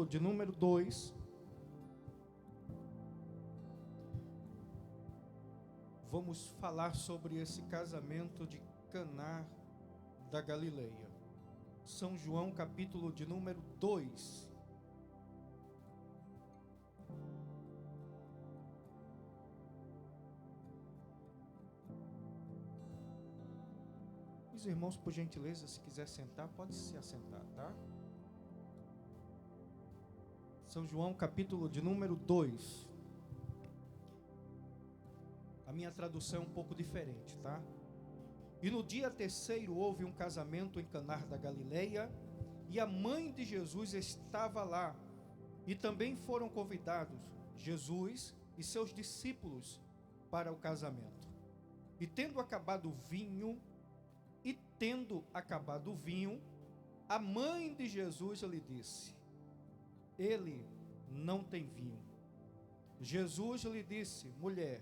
de número 2, vamos falar sobre esse casamento de Caná da Galileia. São João, capítulo de número 2. Os irmãos, por gentileza, se quiser sentar, pode se assentar, tá? São João, capítulo de número 2. A minha tradução é um pouco diferente, tá? E no dia terceiro houve um casamento em Caná da Galileia, e a mãe de Jesus estava lá, e também foram convidados Jesus e seus discípulos para o casamento. E tendo acabado o vinho, a mãe de Jesus lhe disse: ele não tem vinho. Jesus lhe disse: mulher,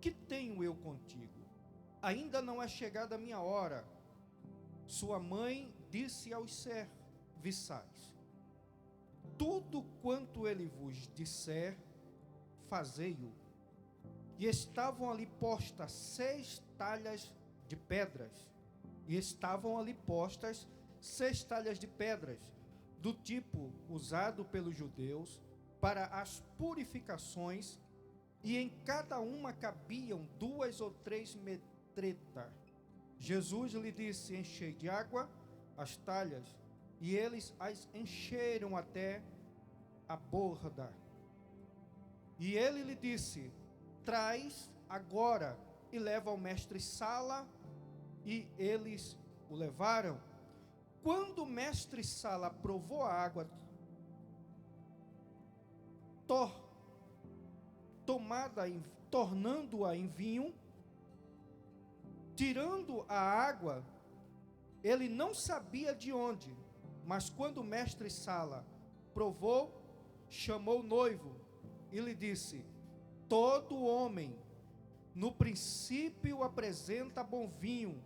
que tenho eu contigo? Ainda não é chegada a minha hora. Sua mãe disse aos serviçais: tudo quanto ele vos disser, fazei-o. E estavam ali postas 6 talhas de pedras, do tipo usado pelos judeus para as purificações, e em cada uma cabiam 2 ou 3 metretas. Jesus lhe disse: enchei de água as talhas, e eles as encheram até a borda. E ele lhe disse: traz agora e leva ao mestre-sala. E eles o levaram. Quando o mestre-sala provou a água tornando-a em vinho, tirando a água, ele não sabia de onde, mas quando o mestre-sala provou, chamou o noivo e lhe disse: todo homem no princípio apresenta bom vinho,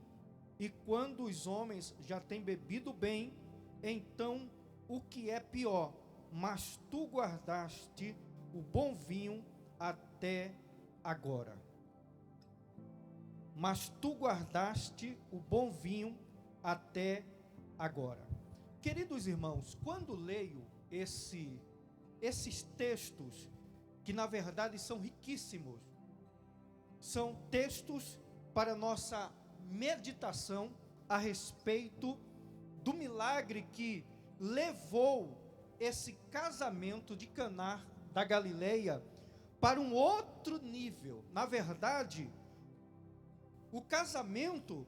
e quando os homens já têm bebido bem, então o que é pior, mas tu guardaste o bom vinho até agora. Queridos irmãos, quando leio esses textos, que na verdade são riquíssimos, são textos para nossa meditação a respeito do milagre que levou esse casamento de Caná da Galileia para um outro nível. Na verdade, o casamento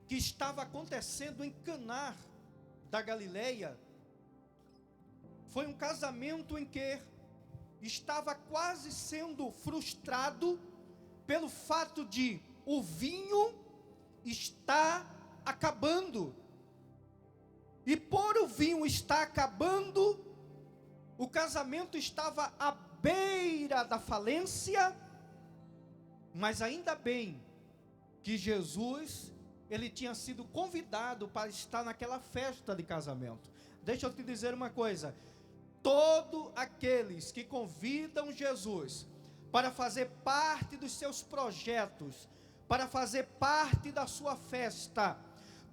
que estava acontecendo em Caná da Galileia foi um casamento em que estava quase sendo frustrado pelo fato de o vinho está acabando. E por o vinho estar acabando, o casamento estava à beira da falência. Mas ainda bem que Jesus, ele tinha sido convidado para estar naquela festa de casamento. Deixa eu te dizer uma coisa: todos aqueles que convidam Jesus para fazer parte dos seus projetos, para fazer parte da sua festa,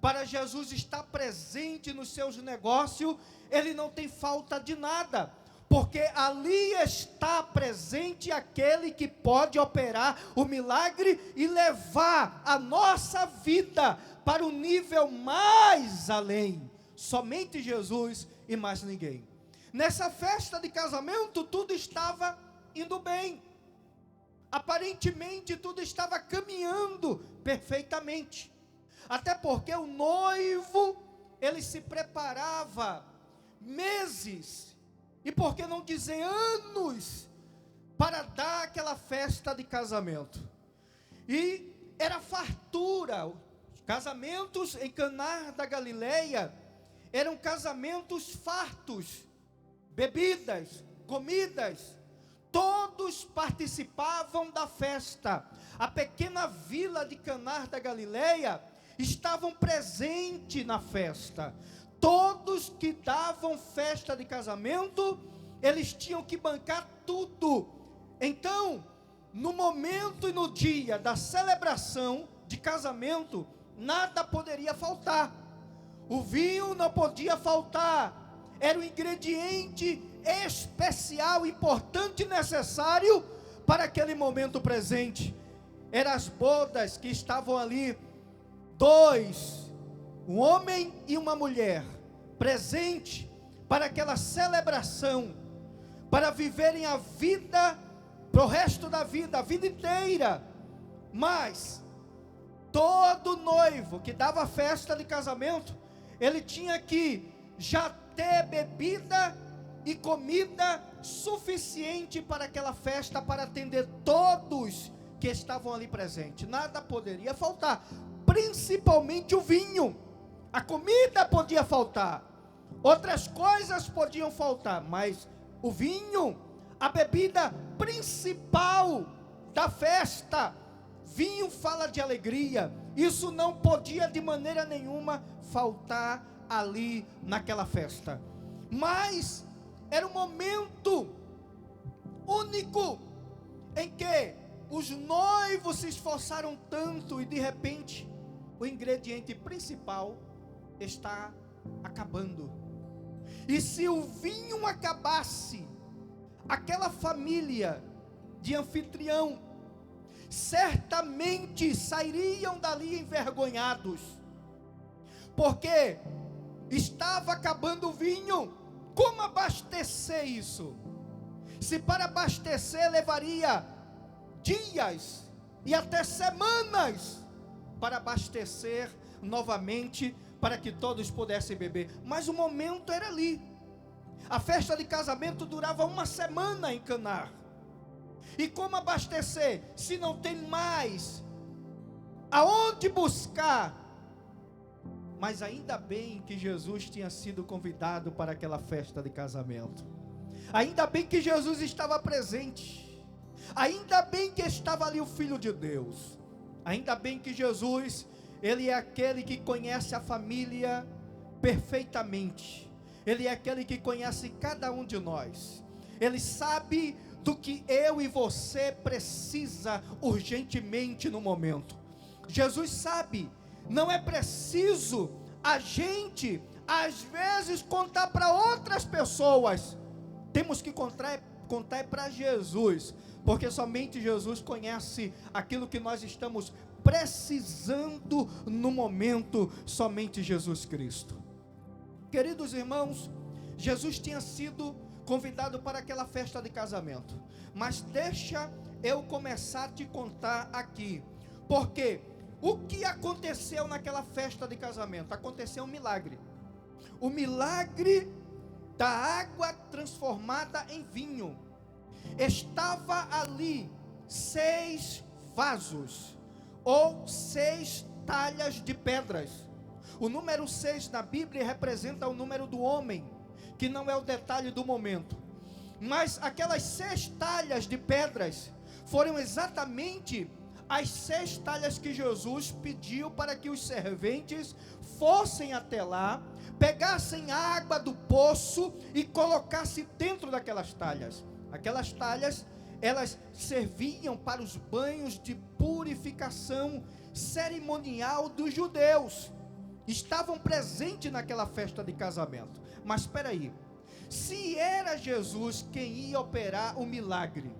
para Jesus estar presente nos seus negócios, ele não tem falta de nada, porque ali está presente aquele que pode operar o milagre e levar a nossa vida para o nível mais além. Somente Jesus e mais ninguém. Nessa festa de casamento, tudo estava indo bem. Aparentemente tudo estava caminhando perfeitamente, até porque o noivo, ele se preparava meses, e por que não dizer anos, para dar aquela festa de casamento. E era fartura. Os casamentos em Caná da Galileia eram casamentos fartos, bebidas, comidas. Todos participavam da festa. A pequena vila de Caná da Galileia estavam presentes na festa. Todos que davam festa de casamento, eles tinham que bancar tudo. Então, no momento e no dia da celebração de casamento, nada poderia faltar. O vinho não podia faltar. Era um ingrediente especial, importante e necessário para aquele momento presente. Eram as bodas que estavam ali, dois, um homem e uma mulher, presente para aquela celebração, para viverem a vida, para o resto da vida, a vida inteira. Mas todo noivo que dava festa de casamento, ele tinha que já ter bebida e comida suficiente para aquela festa, para atender todos que estavam ali presentes. Nada poderia faltar, principalmente o vinho. A comida podia faltar, outras coisas podiam faltar, mas o vinho, a bebida principal da festa. Vinho fala de alegria, isso não podia de maneira nenhuma faltar ali naquela festa. Mas era um momento único em que os noivos se esforçaram tanto e de repente o ingrediente principal está acabando. E se o vinho acabasse, aquela família de anfitrião certamente sairiam dali envergonhados, porque estava acabando o vinho. Como abastecer isso? Se para abastecer levaria dias e até semanas para abastecer novamente, para que todos pudessem beber. Mas o momento era ali. A festa de casamento durava uma semana em Caná. E como abastecer, se não tem mais aonde buscar? Mas ainda bem que Jesus tinha sido convidado para aquela festa de casamento. Ainda bem que Jesus estava presente. Ainda bem que estava ali o Filho de Deus. Ainda bem que Jesus, Ele é aquele que conhece a família perfeitamente. Ele é aquele que conhece cada um de nós. Ele sabe do que eu e você precisa urgentemente no momento. Jesus sabe. Não é preciso a gente, às vezes, contar para outras pessoas. Temos que contar para Jesus, porque somente Jesus conhece aquilo que nós estamos precisando no momento, somente Jesus Cristo. Queridos irmãos, Jesus tinha sido convidado para aquela festa de casamento, mas deixa eu começar a te contar aqui, porque o que aconteceu naquela festa de casamento? Aconteceu um milagre. O milagre da água transformada em vinho. Estava ali 6 vasos, ou 6 talhas de pedras. O número 6 na Bíblia representa o número do homem, que não é o detalhe do momento. Mas aquelas 6 talhas de pedras foram exatamente as 6 talhas que Jesus pediu para que os serventes fossem até lá, pegassem água do poço e colocassem dentro daquelas talhas. Aquelas talhas, elas serviam para os banhos de purificação cerimonial dos judeus. Estavam presentes naquela festa de casamento. Mas espera aí, se era Jesus quem ia operar o milagre,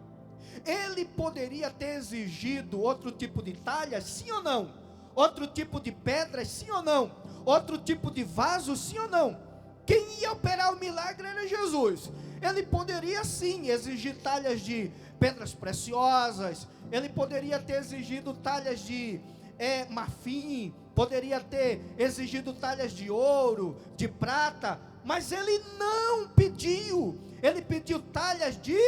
ele poderia ter exigido outro tipo de talha, sim ou não? Outro tipo de pedras, sim ou não? Outro tipo de vaso, sim ou não? Quem ia operar o milagre era Jesus. Ele poderia sim exigir talhas de pedras preciosas, ele poderia ter exigido talhas de marfim, poderia ter exigido talhas de ouro, de prata, mas ele não pediu. Ele pediu talhas de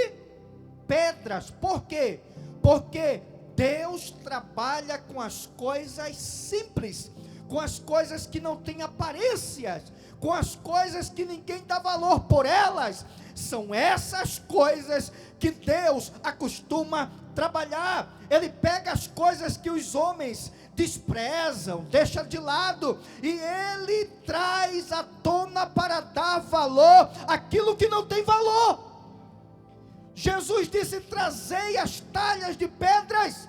pedras. Por quê? Porque Deus trabalha com as coisas simples, com as coisas que não têm aparências, com as coisas que ninguém dá valor por elas. São essas coisas que Deus acostuma trabalhar. Ele pega as coisas que os homens desprezam, deixa de lado, e Ele traz à tona para dar valor àquilo que não tem valor. Jesus disse: trazei as talhas de pedras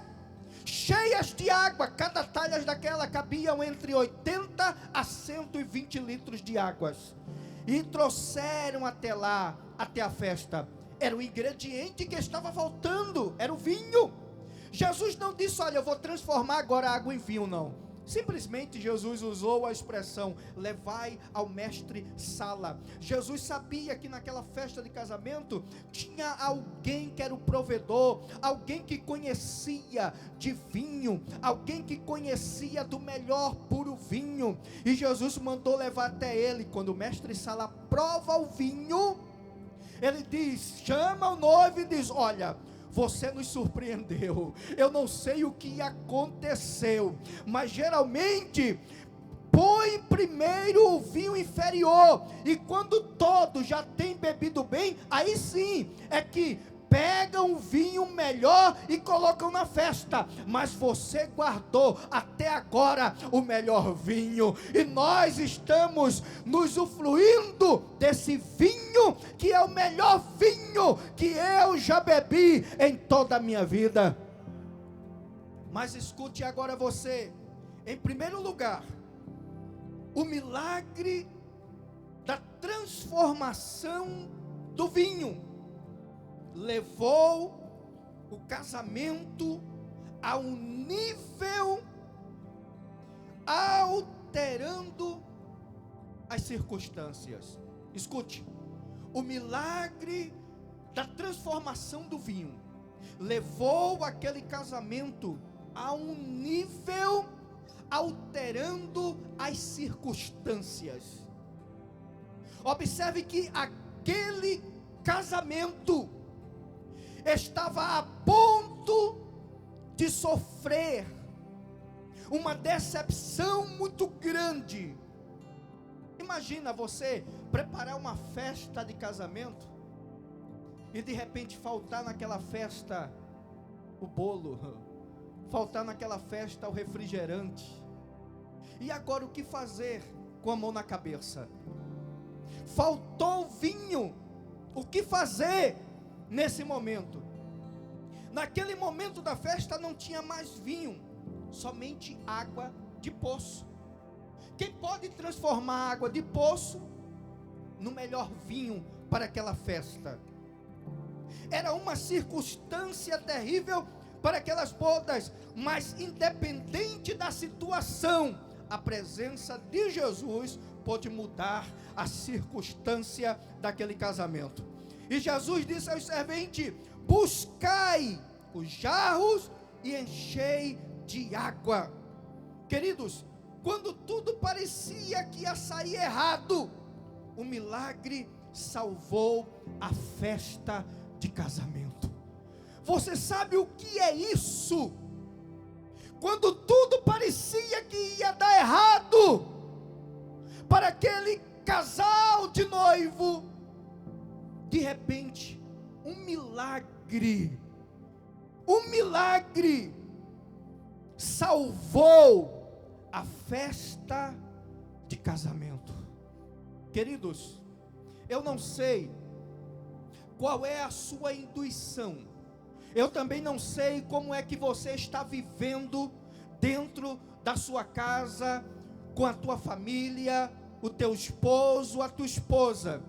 cheias de água. Cada talha daquela cabiam entre 80 a 120 litros de águas, e trouxeram até lá, até a festa. Era o ingrediente que estava faltando, era o vinho. Jesus não disse: olha, eu vou transformar agora a água em vinho, não. Simplesmente Jesus usou a expressão: levai ao mestre Sala. Jesus sabia que naquela festa de casamento tinha alguém que era o provedor, alguém que conhecia de vinho, alguém que conhecia do melhor puro vinho, e Jesus mandou levar até ele. Quando o mestre Sala prova o vinho, ele diz, chama o noivo e diz: olha, você nos surpreendeu, eu não sei o que aconteceu, mas geralmente põe primeiro o vinho inferior, e quando todos já têm bebido bem, aí sim é que pegam o vinho melhor e colocam na festa, mas você guardou até agora o melhor vinho, e nós estamos nos usufruindo desse vinho, que é o melhor vinho que eu já bebi em toda a minha vida. Mas escute agora você, em primeiro lugar, o milagre da transformação do vinho levou o casamento a um nível, alterando as circunstâncias. Escute, o milagre da transformação do vinho levou aquele casamento a um nível, alterando as circunstâncias. Observe que aquele casamento estava a ponto de sofrer uma decepção muito grande. Imagina você preparar uma festa de casamento e de repente faltar naquela festa o bolo, faltar naquela festa o refrigerante. E agora o que fazer com a mão na cabeça? Faltou vinho. O que fazer nesse momento? Naquele momento da festa não tinha mais vinho, somente água de poço. Quem pode transformar a água de poço no melhor vinho para aquela festa? Era uma circunstância terrível para aquelas bodas, mas independente da situação, a presença de Jesus pode mudar a circunstância daquele casamento. E Jesus disse aos serventes: buscai os jarros e enchei de água. Queridos, quando tudo parecia que ia sair errado, o milagre salvou a festa de casamento. Você sabe o que é isso? Quando tudo parecia que ia dar errado para aquele casal de noivo, de repente, um milagre salvou a festa de casamento. Queridos, eu não sei qual é a sua intuição, eu também não sei como é que você está vivendo dentro da sua casa, com a tua família, o teu esposo, a tua esposa.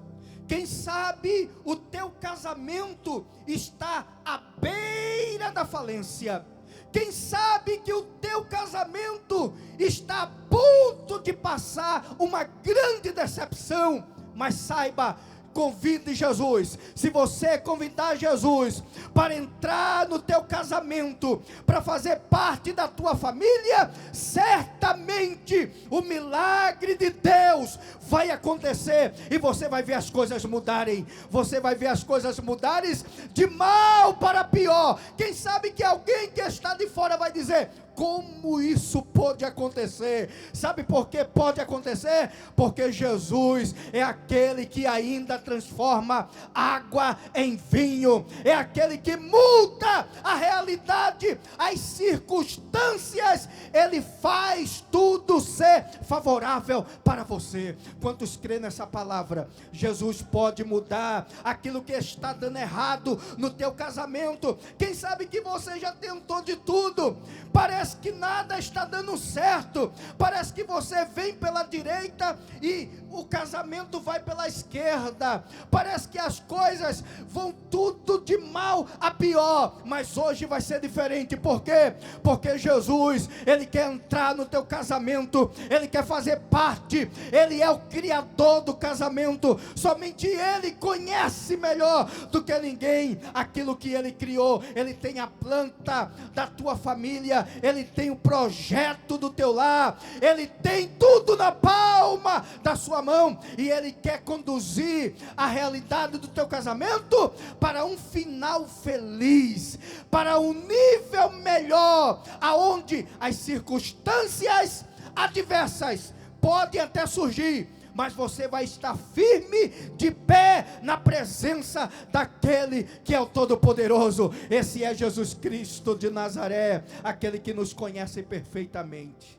Quem sabe o teu casamento está à beira da falência. Quem sabe que o teu casamento está a ponto de passar uma grande decepção. Mas saiba, convide Jesus. Se você convidar Jesus para entrar no teu casamento, para fazer parte da tua família, certamente o milagre de Deus vai acontecer e você vai ver as coisas mudarem. Você vai ver as coisas mudarem de mal para pior. Quem sabe que alguém que está de fora vai dizer: como isso pode pode acontecer. Sabe por que pode acontecer? Porque Jesus é aquele que ainda transforma água em vinho, é aquele que muda a realidade, as circunstâncias, Ele faz tudo ser favorável para você. Quantos crê nessa palavra? Jesus pode mudar aquilo que está dando errado no teu casamento. Quem sabe que você já tentou de tudo, parece que nada está dando certo, parece que você vem pela direita e o casamento vai pela esquerda, parece que as coisas vão tudo de mal a pior, mas hoje vai ser diferente. Por quê? Porque Jesus, Ele quer entrar no teu casamento, Ele quer fazer parte, Ele é o criador do casamento, somente Ele conhece melhor do que ninguém aquilo que Ele criou. Ele tem a planta da tua família, Ele tem o projeto do teu lar, Ele tem tudo na palma da sua mão, e Ele quer conduzir a realidade do teu casamento para um final feliz, para um nível melhor, aonde as circunstâncias adversas podem até surgir, mas você vai estar firme, de pé, na presença daquele que é o Todo-Poderoso. Esse é Jesus Cristo de Nazaré, aquele que nos conhece perfeitamente.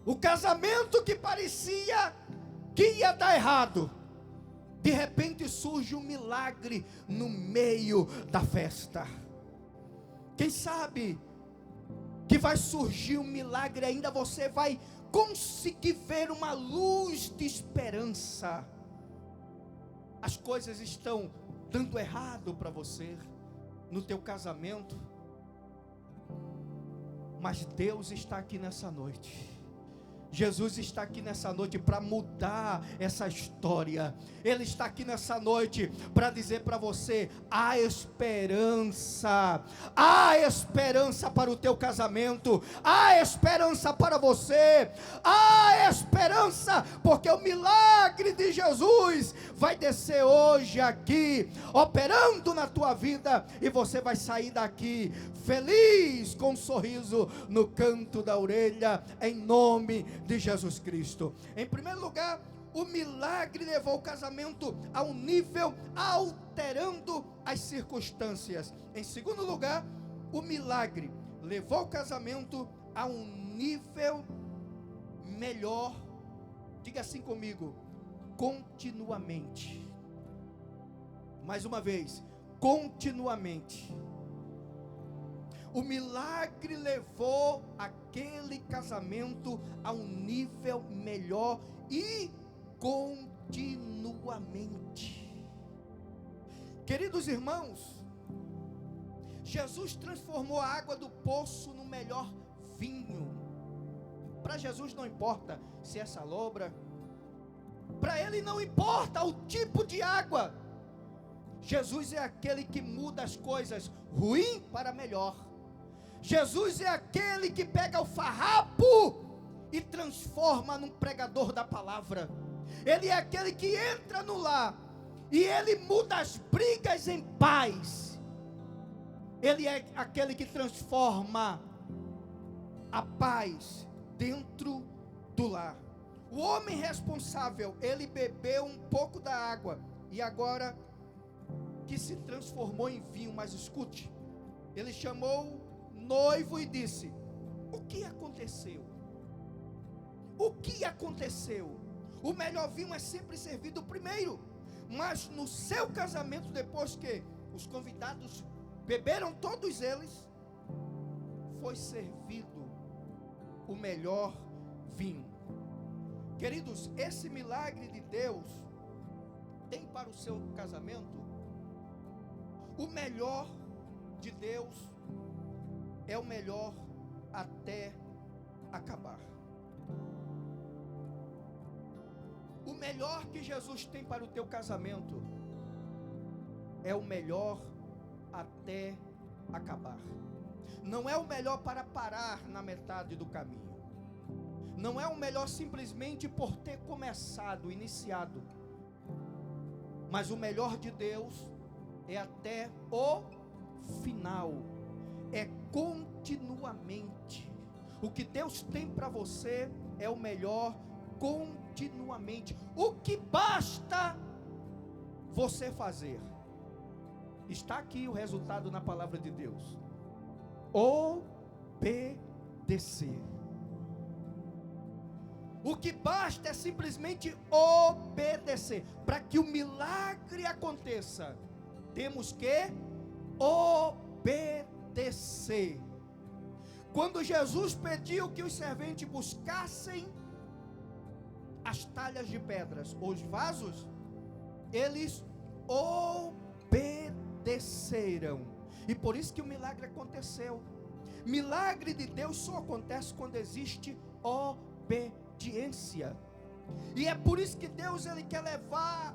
O casamento que parecia que ia dar errado, de repente surge um milagre no meio da festa. Quem sabe que vai surgir um milagre ainda, você vai conseguir ver uma luz de esperança. As coisas estão dando errado para você no teu casamento, mas Deus está aqui nessa noite. Jesus está aqui nessa noite para mudar essa história. Ele está aqui nessa noite para dizer para você: há esperança. Há esperança para o teu casamento. Há esperança para você. Há esperança, porque o milagre de Jesus vai descer hoje aqui, operando na tua vida, e você vai sair daqui feliz, com um sorriso no canto da orelha, em nome de Jesus Cristo. Em primeiro lugar, o milagre levou o casamento a um nível, alterando as circunstâncias. Em segundo lugar, o milagre levou o casamento a um nível melhor. Diga assim comigo: continuamente. Mais uma vez, continuamente. O milagre levou aquele casamento a um nível melhor e continuamente. Queridos irmãos, Jesus transformou a água do poço no melhor vinho. Para Jesus não importa se é salobra, para Ele não importa o tipo de água. Jesus é aquele que muda as coisas ruim para melhor. Jesus é aquele que pega o farrapo e transforma num pregador da palavra. Ele é aquele que entra no lar e Ele muda as brigas em paz. Ele é aquele que transforma a paz dentro do lar. O homem responsável, ele bebeu um pouco da água e agora que se transformou em vinho. Mas escute, ele chamou noivo e disse: o que aconteceu? O que aconteceu? O melhor vinho é sempre servido primeiro, mas no seu casamento, depois que os convidados beberam todos eles, foi servido o melhor vinho. Queridos, esse milagre de Deus tem para o seu casamento o melhor de Deus. É o melhor até acabar. O melhor que Jesus tem para o teu casamento é o melhor até acabar. Não é o melhor para parar na metade do caminho. Não é o melhor simplesmente por ter começado, iniciado. Mas o melhor de Deus é até o final. É continuamente. continuamente. O que Deus tem para você é o melhor continuamente. O que basta você fazer? Está aqui o resultado na palavra de Deus: obedecer. O que basta é simplesmente obedecer. Para que o milagre aconteça, temos que obedecer. Quando Jesus pediu que os serventes buscassem as talhas de pedras, os vasos, eles obedeceram. E por isso que o milagre aconteceu. Milagre de Deus só acontece quando existe obediência. E é por isso que Deus, Ele quer levar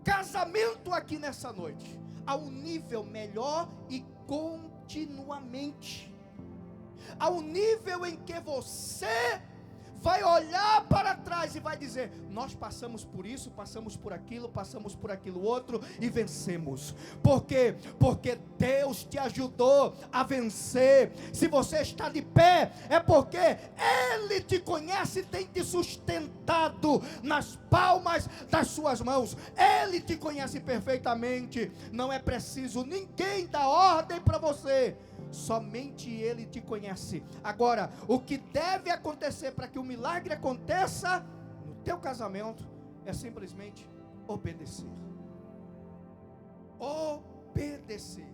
casamento aqui nessa noite a um nível melhor e continuamente. Ao nível em que você vai olhar para trás e vai dizer: nós passamos por isso, passamos por aquilo outro e vencemos. Por quê? Porque Deus te ajudou a vencer. Se você está de pé, é porque Ele te conhece e tem te sustentado nas palmas das suas mãos. Ele te conhece perfeitamente. Não é preciso ninguém dar ordem para você. Somente Ele te conhece. Agora, o que deve acontecer para que o milagre aconteça no teu casamento é simplesmente obedecer. Obedecer.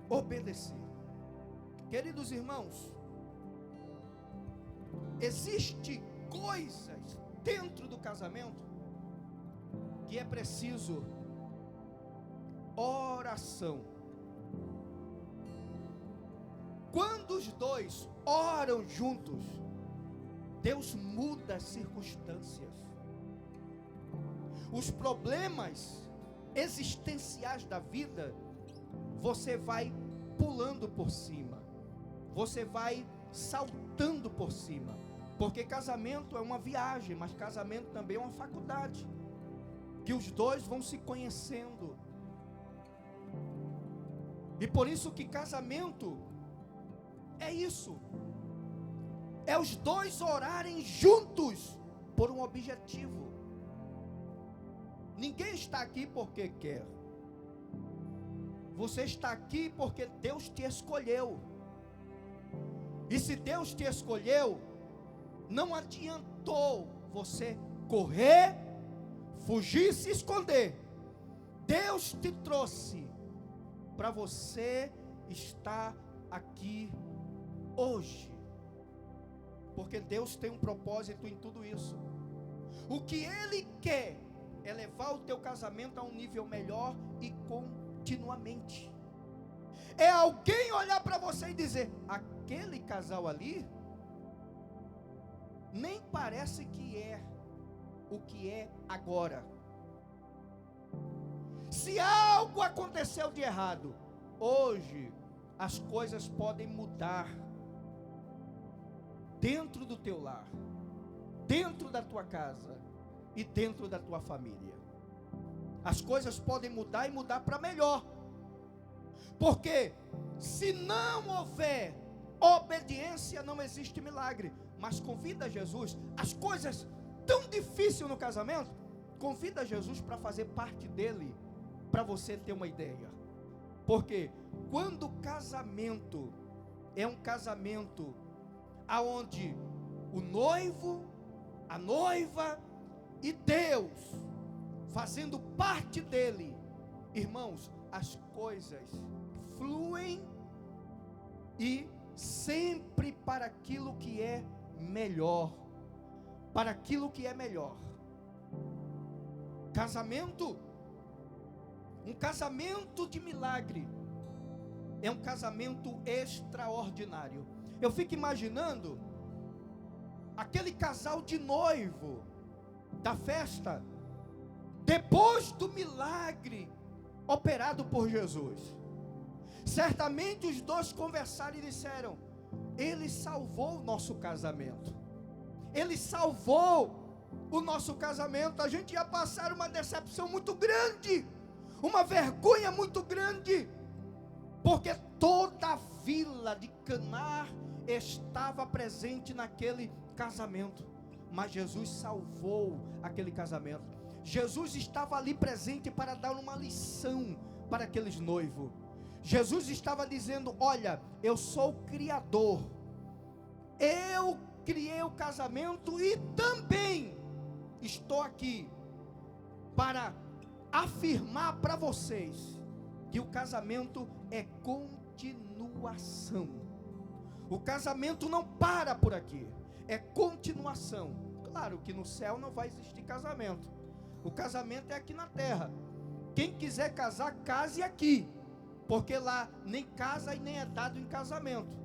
Obedecer. Queridos irmãos, existem coisas dentro do casamento que é preciso oração. Quando os dois oram juntos, Deus muda as circunstâncias. Os problemas existenciais da vida, você vai pulando por cima, você vai saltando por cima. Porque casamento é uma viagem, mas casamento também é uma faculdade, que os dois vão se conhecendo. E por isso que casamento é isso, é os dois orarem juntos por um objetivo. Ninguém está aqui porque quer. Você está aqui porque Deus te escolheu. E se Deus te escolheu, não adiantou você correr, fugir e se esconder. Deus te trouxe para você estar aqui hoje, porque Deus tem um propósito em tudo isso. O que Ele quer é levar o teu casamento a um nível melhor e continuamente. É alguém olhar para você e dizer: aquele casal ali nem parece que é o que é agora. Se algo aconteceu de errado, hoje as coisas podem mudar dentro do teu lar, dentro da tua casa e dentro da tua família. As coisas podem mudar e mudar para melhor. Porque se não houver obediência, não existe milagre. Mas convida Jesus, as coisas tão difíceis no casamento, convida Jesus para fazer parte dele, para você ter uma ideia. Porque quando o casamento é um casamento aonde o noivo, a noiva e Deus fazendo parte dele, irmãos, as coisas fluem e sempre para aquilo que é melhor, para aquilo que é melhor. Casamento, um casamento de milagre, é um casamento extraordinário. Eu fico imaginando aquele casal de noivo da festa, depois do milagre operado por Jesus. Certamente os dois conversaram e disseram: Ele salvou o nosso casamento. Ele salvou o nosso casamento. A gente ia passar uma decepção muito grande, uma vergonha muito grande. porque toda a vila de Caná estava presente naquele casamento. Mas Jesus salvou aquele casamento. Jesus estava ali presente para dar uma lição para aqueles noivos. Jesus estava dizendo: olha, eu sou o Criador, eu criei o casamento e também estou aqui para afirmar para vocês que o casamento é continuação. O casamento não para por aqui, é continuação. Claro que no céu não vai existir casamento. O casamento é aqui na terra. Quem quiser casar, case aqui, porque lá nem casa e nem é dado em casamento.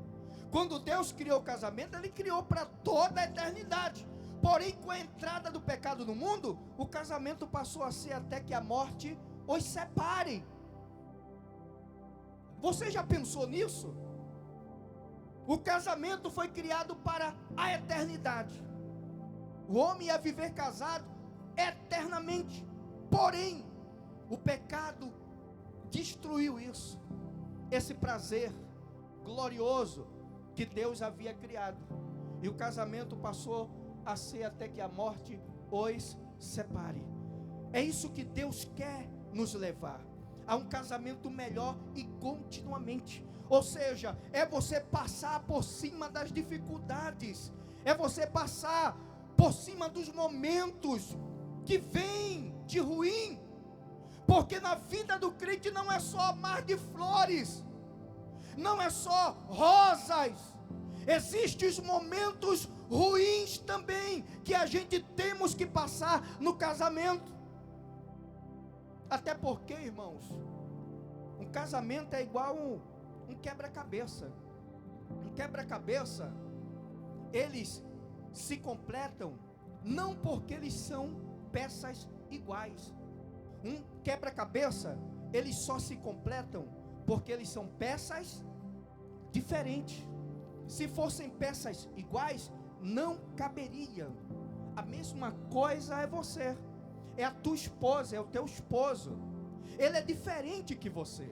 Quando Deus criou o casamento, Ele criou para toda a eternidade. Porém, com a entrada do pecado no mundo, o casamento passou a ser até que a morte os separe. Você já pensou nisso? O casamento foi criado para a eternidade. O homem ia viver casado eternamente. Porém, o pecado destruiu isso. Esse prazer glorioso que Deus havia criado. E o casamento passou a ser até que a morte os separe. É isso que Deus quer nos levar a um casamento melhor e continuamente. Ou seja, é você passar por cima das dificuldades, é você passar por cima dos momentos que vêm de ruim, porque na vida do crente não é só mar de flores, não é só rosas, existem os momentos ruins também, que a gente temos que passar no casamento. Até porque, irmãos, um casamento é igual um quebra-cabeça. Um quebra-cabeça, eles se completam não porque eles são peças iguais. Um quebra-cabeça, eles só se completam porque eles são peças diferentes. Se fossem peças iguais, não caberiam. A mesma coisa é você, é a tua esposa, é o teu esposo. Ele é diferente que você.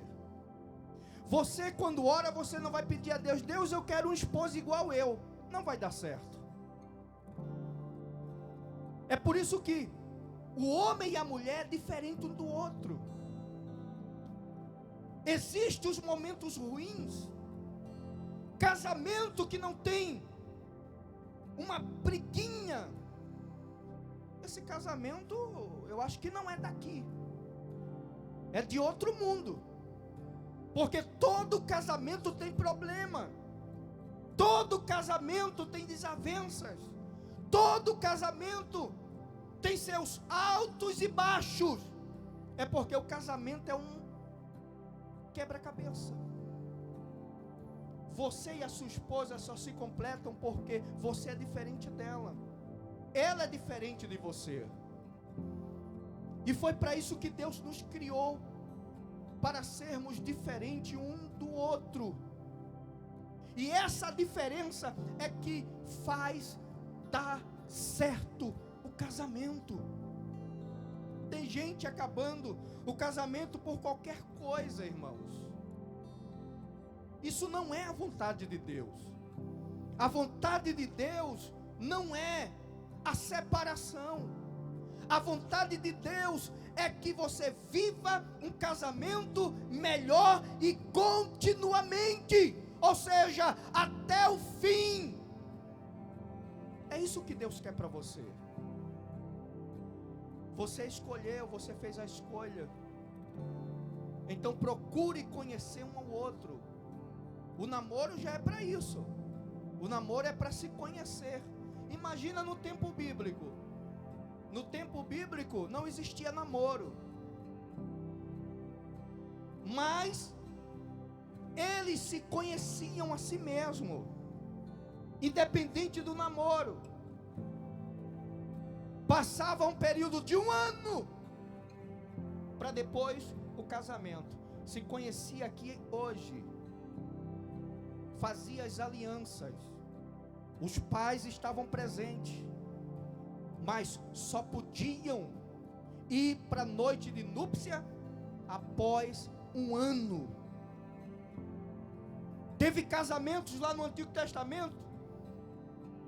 Você, quando ora, você não vai pedir a Deus: Deus, eu quero um esposo igual eu. Não vai dar certo. É por isso que o homem e a mulher é diferente um do outro. Existem os momentos ruins. Casamento que não tem uma briguinha, esse casamento, eu acho que não é daqui, é de outro mundo. Porque todo casamento tem problema, todo casamento tem desavenças, todo casamento tem seus altos e baixos. É porque o casamento é um quebra-cabeça. Você e a sua esposa só se completam porque você é diferente dela, ela é diferente de você. E foi para isso que Deus nos criou, para sermos diferentes um do outro. E essa diferença é que faz dar certo o casamento. Tem gente acabando o casamento por qualquer coisa, irmãos. Isso não é a vontade de Deus. A vontade de Deus não é a separação. A vontade de Deus é que você viva um casamento melhor e continuamente, ou seja, até o fim. É isso que Deus quer para você. Você escolheu, você fez a escolha. Então procure conhecer um ao outro. O namoro já é para isso. O namoro é para se conhecer. Imagina no tempo bíblico. No tempo bíblico não existia namoro. Mas eles se conheciam a si mesmo, independente do namoro. Passava um período de 1 ano para depois o casamento. Se conhecia aqui hoje, fazia as alianças, os pais estavam presentes, mas só podiam ir para a noite de núpcia após 1 ano. Teve casamentos lá no Antigo Testamento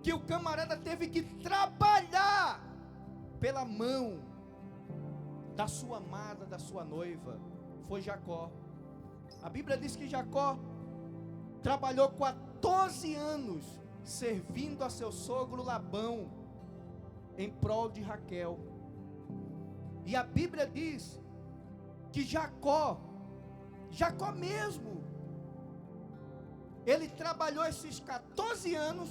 que o camarada teve que trabalhar pela mão da sua amada, da sua noiva. Foi Jacó. A Bíblia diz que Jacó trabalhou 14 anos servindo a seu sogro Labão em prol de Raquel. E a Bíblia diz que Jacó mesmo, ele trabalhou esses 14 anos,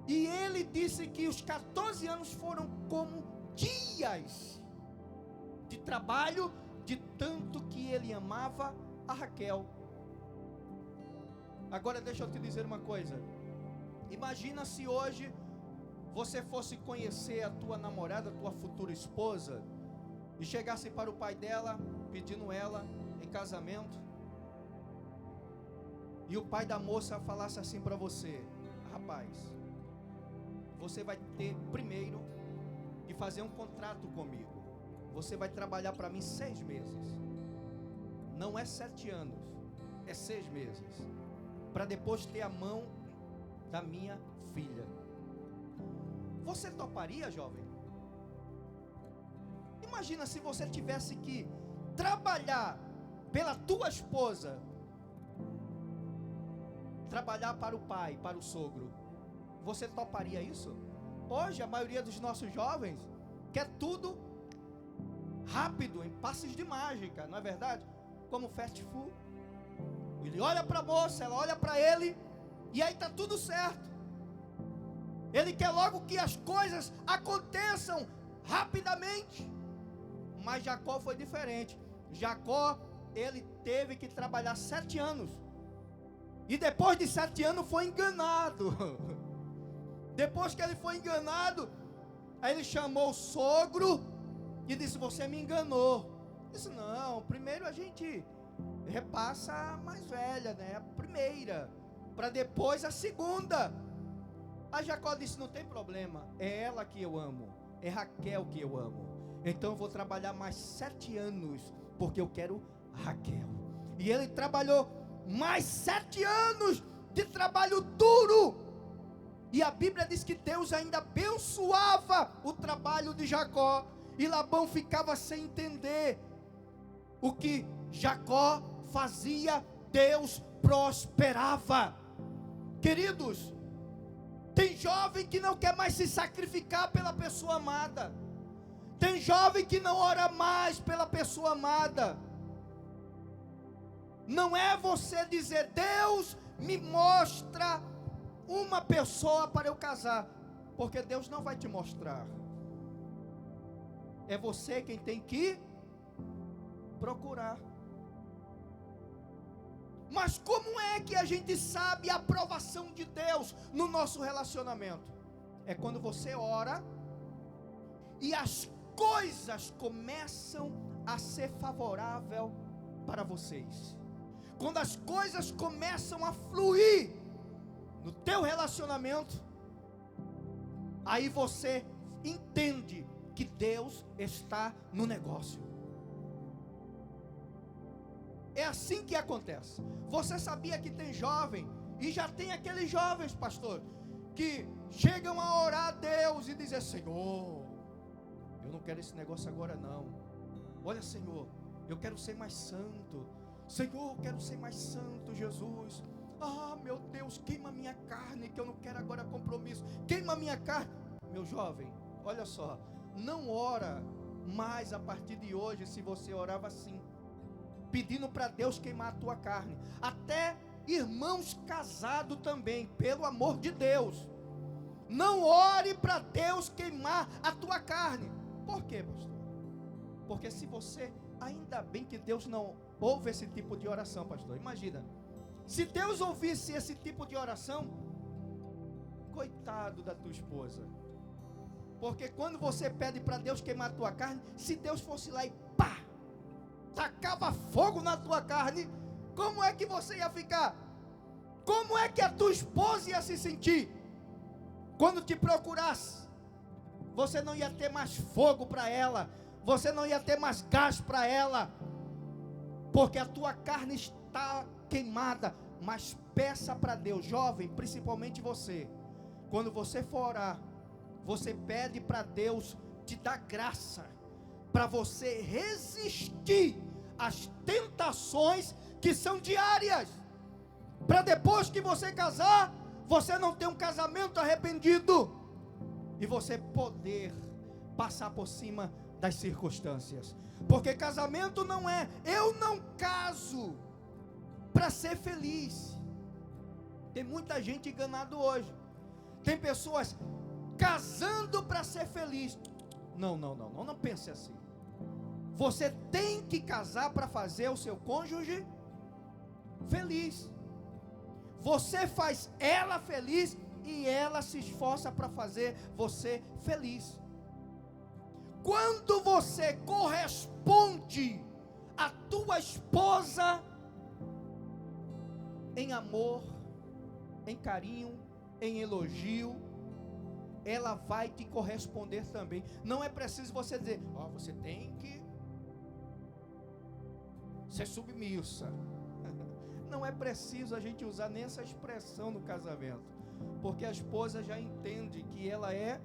e ele disse que os 14 anos foram como dias de trabalho, de tanto que ele amava a Raquel. Agora deixa eu te dizer uma coisa. Imagina se hoje você fosse conhecer a tua namorada, a tua futura esposa, e chegasse para o pai dela, pedindo ela em casamento, e o pai da moça falasse assim para você: rapaz, você vai ter primeiro de fazer um contrato comigo. Você vai trabalhar para mim 6 meses. Não é 7 anos, é 6 meses. Para depois ter a mão da minha filha. Você toparia, jovem? Imagina se você tivesse que trabalhar pela tua esposa, trabalhar para o pai, para o sogro. Você toparia isso? Hoje a maioria dos nossos jovens quer tudo rápido, em passes de mágica, não é verdade? Como fast food. Ele olha para a moça, ela olha para ele, e aí está tudo certo. Ele quer logo que as coisas aconteçam rapidamente. Mas Jacó foi diferente. Jacó, ele teve que trabalhar 7 anos. E depois de 7 anos foi enganado. Depois que ele foi enganado, aí ele chamou o sogro e disse: você me enganou. Disse: não, primeiro a gente repassa a mais velha, né? A primeira, para depois a segunda. Aí Jacó disse: não tem problema, é ela que eu amo, é Raquel que eu amo. Então eu vou trabalhar mais 7 anos, porque eu quero Raquel. E ele trabalhou mais 7 anos de trabalho duro. E a Bíblia diz que Deus ainda abençoava o trabalho de Jacó. E Labão ficava sem entender o que Jacó fazia. Deus prosperava. Queridos, tem jovem que não quer mais se sacrificar pela pessoa amada. Tem jovem que não ora mais pela pessoa amada. Não é você dizer: Deus me mostra uma pessoa para eu casar, porque Deus não vai te mostrar. É você quem tem que procurar. Mas como é que a gente sabe a aprovação de Deus no nosso relacionamento? É quando você ora e as coisas começam a ser favoráveis para vocês. Quando as coisas começam a fluir no teu relacionamento, aí você entende que Deus está no negócio. É assim que acontece. Você sabia que tem jovem, e já tem aqueles jovens, pastor, que chegam a orar a Deus e dizer: Senhor, eu não quero esse negócio agora não. Olha, Senhor, eu quero ser mais santo. Senhor, eu quero ser mais santo, Jesus. Ah, meu Deus, queima a minha carne, que eu não quero agora compromisso. Queima a minha carne. Meu jovem, olha só, não ora mais a partir de hoje se você orava assim, pedindo para Deus queimar a tua carne. Até irmãos casados também, pelo amor de Deus, não ore para Deus queimar a tua carne. Por quê, pastor? Porque se você, ainda bem que Deus não ouve esse tipo de oração, pastor. Imagina, se Deus ouvisse esse tipo de oração, coitado da tua esposa. Porque quando você pede para Deus queimar a tua carne, se Deus fosse lá e pá, tacava fogo na tua carne, como é que você ia ficar? Como é que a tua esposa ia se sentir? Quando te procurasse, você não ia ter mais fogo para ela, você não ia ter mais gás para ela, porque a tua carne está queimada, mas peça para Deus, jovem, principalmente você, quando você for orar, você pede para Deus te dar graça, para você resistir às tentações que são diárias, para depois que você casar, você não ter um casamento arrependido, e você poder passar por cima das circunstâncias, porque casamento não é, eu não caso para ser feliz. Tem muita gente enganado hoje, tem pessoas casando para ser feliz. Não pense assim. Você tem que casar para fazer o seu cônjuge feliz. Você faz ela feliz e ela se esforça para fazer você feliz. Quando você corresponde à tua esposa em amor, em carinho, em elogio, ela vai te corresponder também. Não é preciso você dizer, você tem que ser submissa. Não é preciso a gente usar nem essa expressão no casamento, porque a esposa já entende que ela é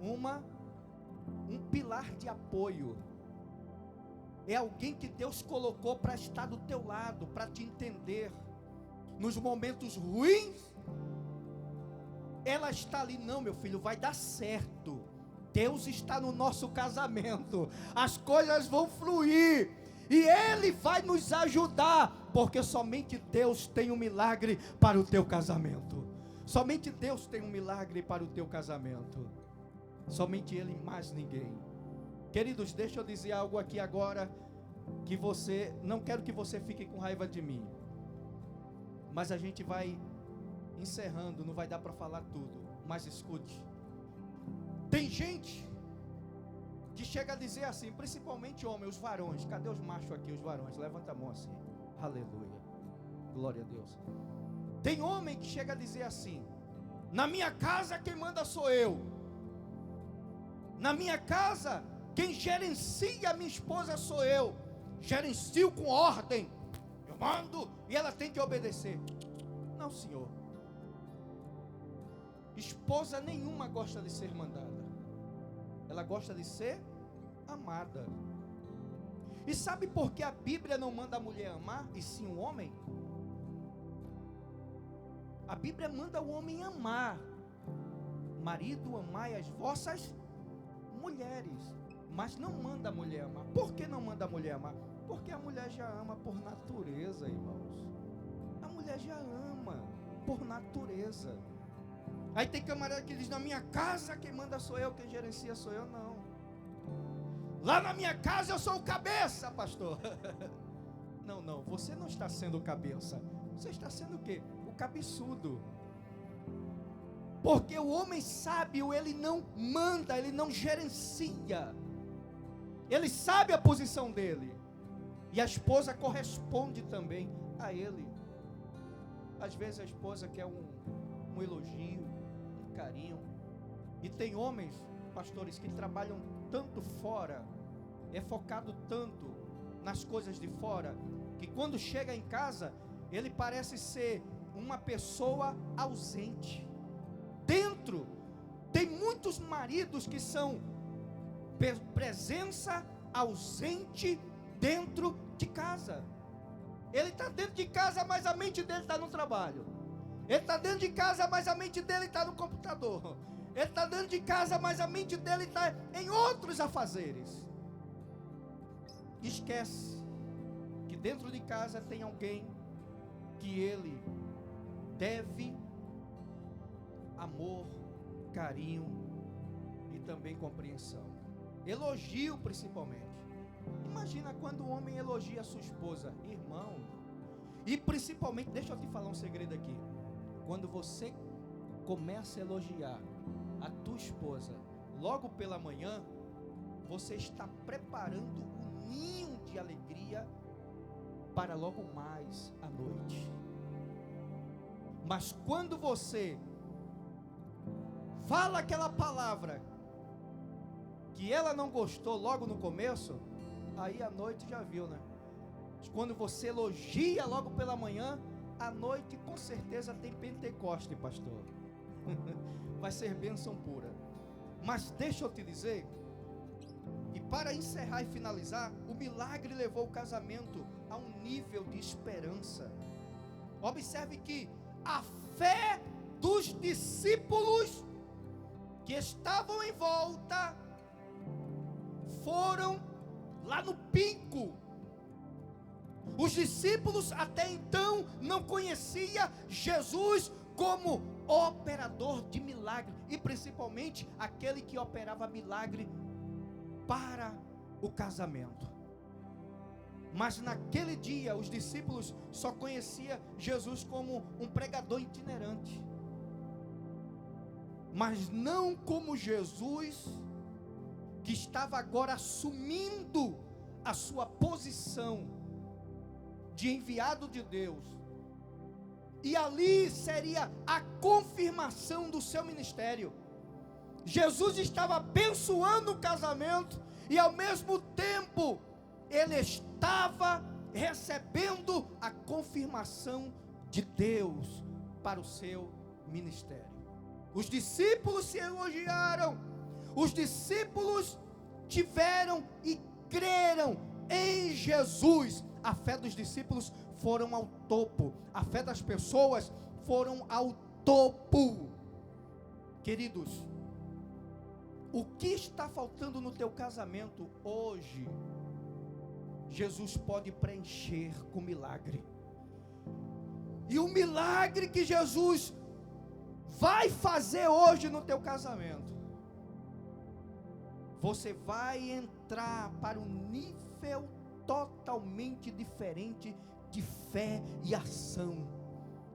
um pilar de apoio, é alguém que Deus colocou para estar do teu lado, para te entender. Nos momentos ruins, ela está ali, não, meu filho, vai dar certo, Deus está no nosso casamento, as coisas vão fluir, e Ele vai nos ajudar, porque somente Deus tem um milagre para o teu casamento, somente Deus tem um milagre para o teu casamento, somente Ele e mais ninguém. Queridos, deixa eu dizer algo aqui agora, que você, não quero que você fique com raiva de mim, mas a gente vai encerrando, não vai dar para falar tudo, mas escute. Tem gente que chega a dizer assim, principalmente homens, os varões, cadê os machos aqui, os varões? Levanta a mão assim, aleluia, glória a Deus. Tem homem que chega a dizer assim, na minha casa quem manda sou eu, na minha casa quem gerencia a minha esposa sou eu, gerencio com ordem, eu mando e ela tem que obedecer. Não, senhor. Esposa nenhuma gosta de ser mandada, ela gosta de ser amada. E sabe por que a Bíblia não manda a mulher amar, e sim o homem? A Bíblia manda o homem amar. Marido, amai as vossas mulheres, mas não manda a mulher amar. Por que não manda a mulher amar? Porque a mulher já ama por natureza, irmãos. A mulher já ama por natureza. Aí tem camarada que diz, na minha casa quem manda sou eu, quem gerencia sou eu. Não, lá na minha casa eu sou o cabeça, pastor. Não, você não está sendo o cabeça, você está sendo o quê? O cabeçudo. Porque o homem sábio, ele não manda, ele não gerencia, ele sabe a posição dele, e a esposa corresponde também a ele. Às vezes a esposa quer um elogio, um carinho, e tem homens, pastores, que trabalham tanto fora, é focado tanto nas coisas de fora, que quando chega em casa, ele parece ser uma pessoa ausente. Dentro, tem muitos maridos que são presença ausente dentro de casa. Ele está dentro de casa, mas a mente dele está no trabalho. Ele está dentro de casa, mas a mente dele está no computador. Ele está dentro de casa, mas a mente dele está em outros afazeres. Esquece que dentro de casa tem alguém que ele deve amor, carinho e também compreensão. Elogio principalmente. Imagina quando o homem elogia a sua esposa, irmão. E principalmente, deixa eu te falar um segredo aqui. Quando você começa a elogiar a tua esposa logo pela manhã, você está preparando um ninho de alegria para logo mais à noite. Mas quando você fala aquela palavra que ela não gostou logo no começo, aí à noite já viu, né? Quando você elogia logo pela manhã, à noite com certeza tem Pentecoste, pastor. Vai ser bênção pura. Mas deixa eu te dizer, e para encerrar e finalizar, o milagre levou o casamento a um nível de esperança. Observe que a fé dos discípulos que estavam em volta foram lá no pico. Os discípulos até então não conheciam Jesus como operador de milagre, e principalmente aquele que operava milagre para o casamento. Mas naquele dia os discípulos só conheciam Jesus como um pregador itinerante, mas não como Jesus que estava agora assumindo a sua posição de enviado de Deus, e ali seria a confirmação do seu ministério. Jesus estava abençoando o casamento e ao mesmo tempo ele estava recebendo a confirmação de Deus para o seu ministério. Os discípulos se elogiaram, os discípulos tiveram e creram em Jesus. A fé dos discípulos foram ao topo, a fé das pessoas foram ao topo. Queridos, o que está faltando no teu casamento hoje, Jesus pode preencher com milagre. E o milagre que Jesus vai fazer hoje no teu casamento, você vai entrar para um nível totalmente diferente de fé e ação.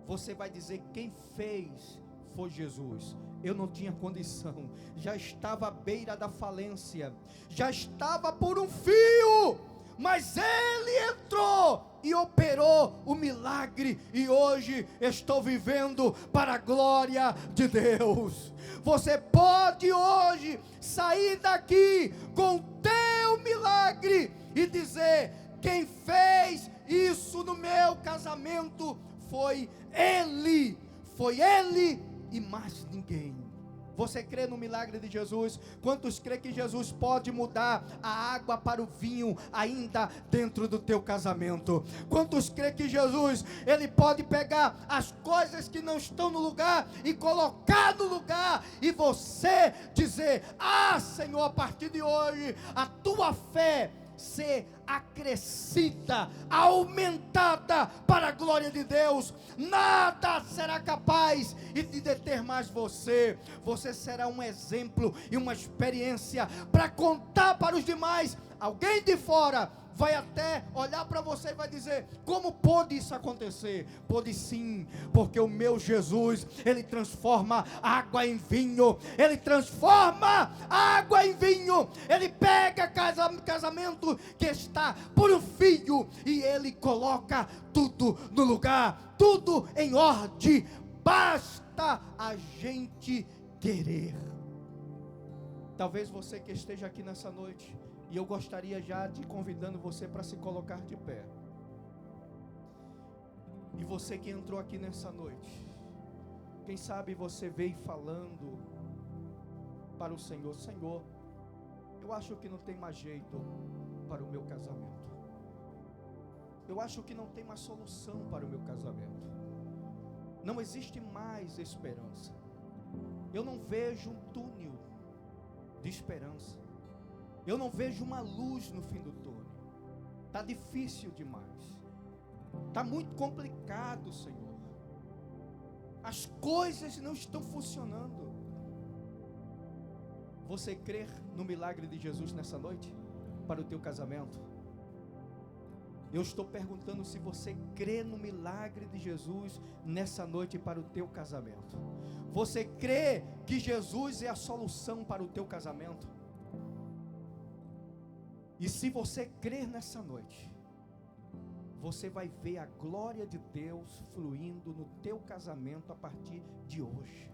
Você vai dizer: quem fez foi Jesus. Eu não tinha condição, já estava à beira da falência, já estava por um fio, mas Ele entrou e operou o milagre, e hoje estou vivendo para a glória de Deus. Você pode hoje sair daqui com o teu milagre e dizer: quem fez isso no meu casamento foi Ele e mais ninguém. Você crê no milagre de Jesus? Quantos crê que Jesus pode mudar a água para o vinho ainda dentro do teu casamento? Quantos crê que Jesus, Ele pode pegar as coisas que não estão no lugar e colocar no lugar, e você dizer: ah, Senhor, a partir de hoje a tua fé ser acrescida, aumentada para a glória de Deus. Nada será capaz de deter mais você. Você será um exemplo e uma experiência para contar para os demais. Alguém de fora vai até olhar para você e vai dizer: como pôde isso acontecer? Pôde sim, porque o meu Jesus, Ele transforma água em vinho. Ele transforma água em vinho. Ele pega casamento que está por um fio e Ele coloca tudo no lugar, tudo em ordem. Basta a gente querer. Talvez você que esteja aqui nessa noite, e eu gostaria já de convidando você para se colocar de pé. E você que entrou aqui nessa noite, quem sabe você veio falando para o Senhor: Senhor, eu acho que não tem mais jeito para o meu casamento. Eu acho que não tem mais solução para o meu casamento. Não existe mais esperança. Eu não vejo um túnel de esperança. Eu não vejo uma luz no fim do túnel. Está difícil demais. Está muito complicado, Senhor. As coisas não estão funcionando. Você crê no milagre de Jesus nessa noite para o teu casamento? Eu estou perguntando se você crê no milagre de Jesus nessa noite para o teu casamento. Você crê que Jesus é a solução para o teu casamento? E se você crer nessa noite, você vai ver a glória de Deus fluindo no teu casamento a partir de hoje.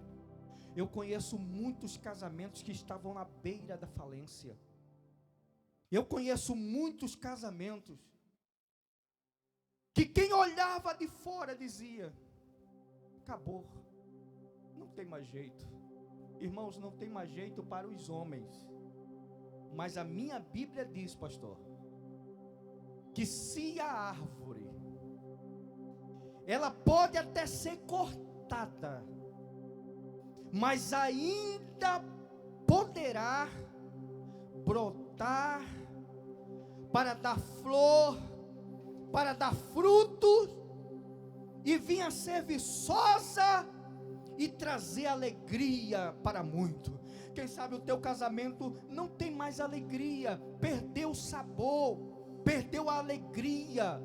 Eu conheço muitos casamentos que estavam na beira da falência. Eu conheço muitos casamentos que quem olhava de fora dizia: acabou, não tem mais jeito. Irmãos, não tem mais jeito para os homens. Mas a minha Bíblia diz, pastor, que se a árvore, ela pode até ser cortada, mas ainda poderá brotar para dar flor, para dar frutos, e vir a ser viçosa e trazer alegria para muito. Quem sabe o teu casamento não tem mais alegria, perdeu o sabor, perdeu a alegria.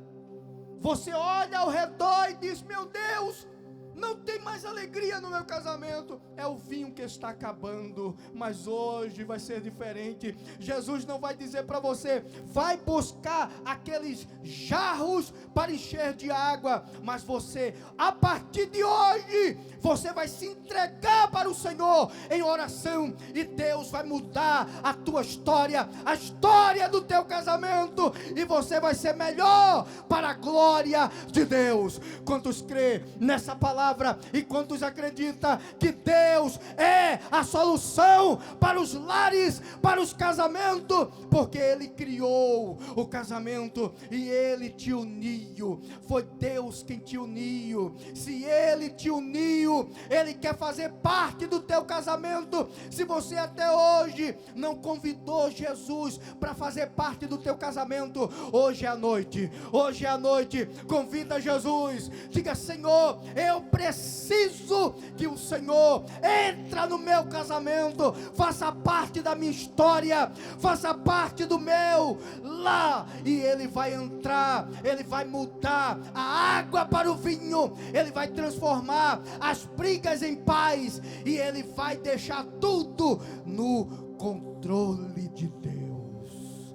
Você olha ao redor e diz: meu Deus, não tem mais alegria no meu casamento. É o vinho que está acabando. Mas hoje vai ser diferente. Jesus não vai dizer para você: vai buscar aqueles jarros para encher de água. Mas você, a partir de hoje, você vai se entregar para o Senhor em oração. E Deus vai mudar a tua história, a história do teu casamento. E você vai ser melhor para a glória de Deus. Quantos crê nessa palavra? E quantos acreditam que Deus é a solução para os lares, para os casamentos? Porque Ele criou o casamento e Ele te uniu. Foi Deus quem te uniu. Se Ele te uniu, Ele quer fazer parte do teu casamento. Se você até hoje não convidou Jesus para fazer parte do teu casamento, hoje é a noite. Hoje é a noite. Convida Jesus. Diga: Senhor, eu preciso que o Senhor entre no meu casamento, faça parte da minha história, faça parte do meu lá. E Ele vai entrar, Ele vai mudar a água para o vinho, Ele vai transformar as brigas em paz, e Ele vai deixar tudo no controle de Deus.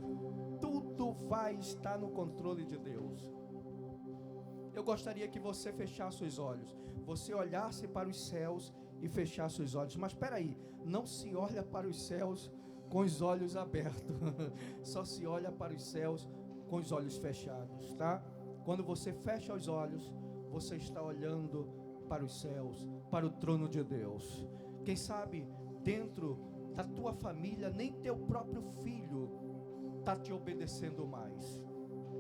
Tudo vai estar no controle de Deus. Eu gostaria que você fechasse os olhos, você olhasse para os céus e fechasse os olhos. Mas espera aí, não se olha para os céus com os olhos abertos, só se olha para os céus com os olhos fechados, tá? Quando você fecha os olhos, você está olhando para os céus, para o trono de Deus. Quem sabe dentro da tua família nem teu próprio filho está te obedecendo mais.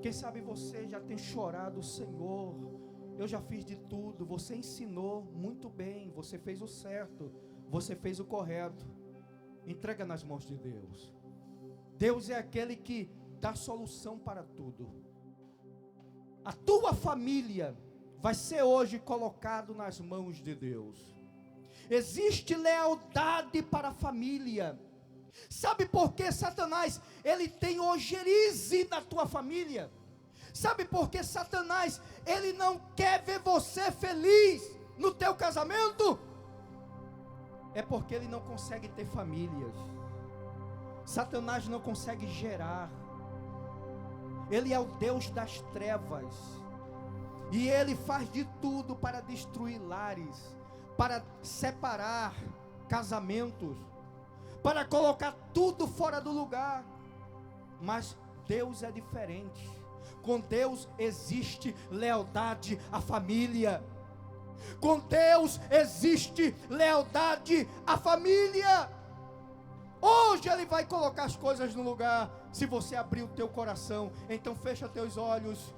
Quem sabe você já tem chorado: Senhor, eu já fiz de tudo. Você ensinou muito bem, você fez o certo, você fez o correto. Entrega nas mãos de Deus. Deus é aquele que dá solução para tudo. A tua família vai ser hoje colocado nas mãos de Deus. Existe lealdade para a família. Sabe por que Satanás, ele tem ojerize na tua família? Sabe por que Satanás, ele não quer ver você feliz no teu casamento? É porque ele não consegue ter famílias. Satanás não consegue gerar. Ele é o Deus das trevas. E ele faz de tudo para destruir lares, para separar casamentos, para colocar tudo fora do lugar. Mas Deus é diferente. Com Deus existe lealdade à família. Com Deus existe lealdade à família. Hoje Ele vai colocar as coisas no lugar, se você abrir o teu coração. Então fecha teus olhos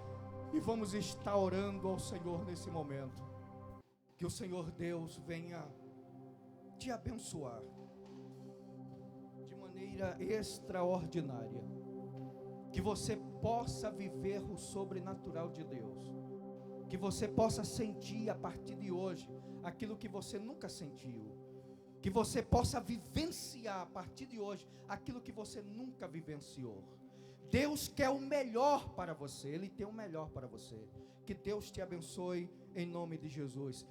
e vamos estar orando ao Senhor nesse momento. Que o Senhor Deus venha te abençoar de maneira extraordinária. Que você possa viver o sobrenatural de Deus. Que você possa sentir a partir de hoje aquilo que você nunca sentiu. Que você possa vivenciar a partir de hoje aquilo que você nunca vivenciou. Deus quer o melhor para você. Ele tem o melhor para você. Que Deus te abençoe em nome de Jesus.